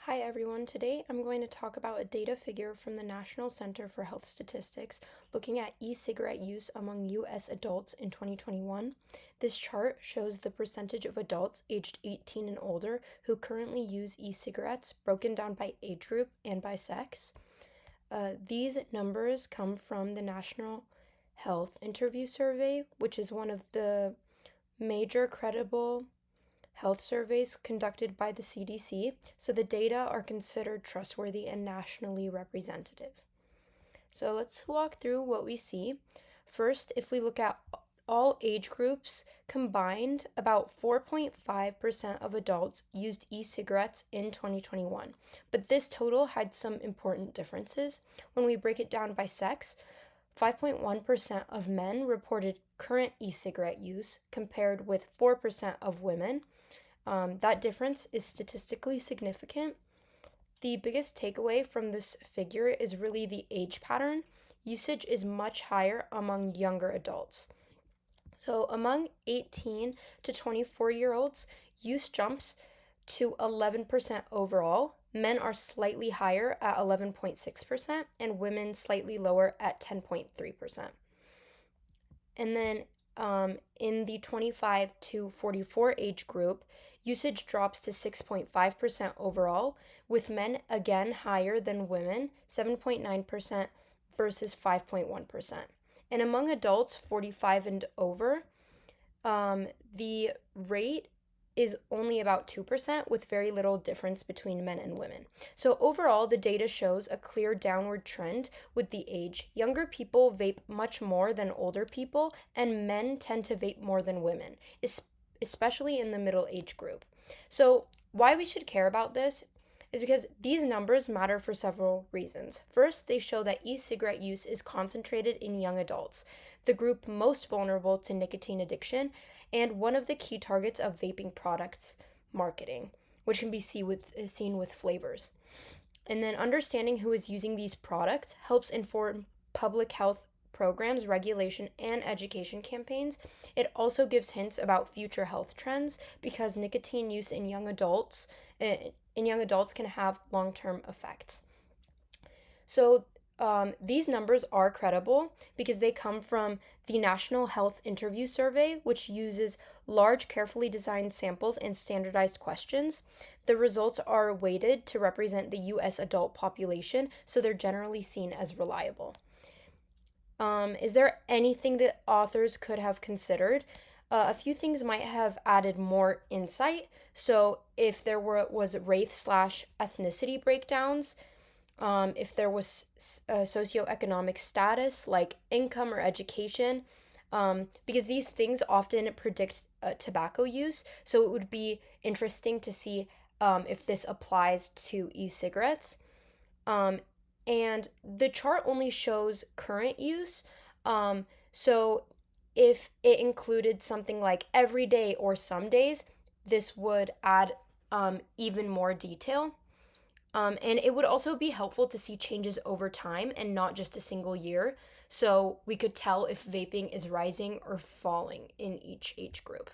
Hi everyone, today I'm going to talk about a data figure from the National Center for Health Statistics looking at e-cigarette use among U.S. adults in 2021. This chart shows the percentage of adults aged 18 and older who currently use e-cigarettes broken down by age group and by sex. These numbers come from the National Health Interview Survey, which is one of the major credible health surveys conducted by the CDC, so the data are considered trustworthy and nationally representative. So let's walk through what we see. First, if we look at all age groups combined, about 4.5% of adults used e-cigarettes in 2021. But this total had some important differences. When we break it down by sex, 5.1% of men reported current e-cigarette use compared with 4% of women. That difference is statistically significant. The biggest takeaway from this figure is really the age pattern. Usage is much higher among younger adults. So among 18 to 24-year-olds, use jumps to 11% overall. Men are slightly higher at 11.6%, and women slightly lower at 10.3%. And then in the 25 to 44 age group, usage drops to 6.5% overall, with men again higher than women, 7.9% versus 5.1%. And among adults 45 and over, the rate is only about 2%, with very little difference between men and women. So overall, the data shows a clear downward trend with the age. Younger people vape much more than older people, and men tend to vape more than women, especially in the middle age group. So why we should care about this is because these numbers matter for several reasons. First, they show that e-cigarette use is concentrated in young adults, the group most vulnerable to nicotine addiction, and one of the key targets of vaping products marketing, which can be seen with flavors. And then understanding who is using these products helps inform public health programs, regulation, and education campaigns. It also gives hints about future health trends because nicotine use in young adults can have long-term effects. So these numbers are credible because they come from the National Health Interview Survey, which uses large, carefully designed samples and standardized questions. The results are weighted to represent the U.S. adult population, so they're generally seen as reliable. Is there anything that authors could have considered? A few things might have added more insight. So if there was race/ethnicity breakdowns, if there was socioeconomic status like income or education, because these things often predict tobacco use. So it would be interesting to see if this applies to e-cigarettes. And the chart only shows current use. So if it included something like every day or some days, this would add even more detail. And it would also be helpful to see changes over time and not just a single year, so we could tell if vaping is rising or falling in each age group.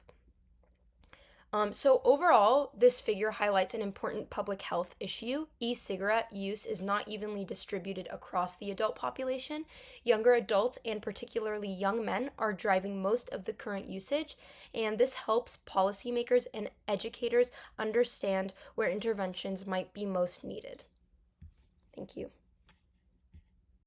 So overall, this figure highlights an important public health issue. E-cigarette use is not evenly distributed across the adult population. Younger adults, and particularly young men, are driving most of the current usage, and this helps policymakers and educators understand where interventions might be most needed.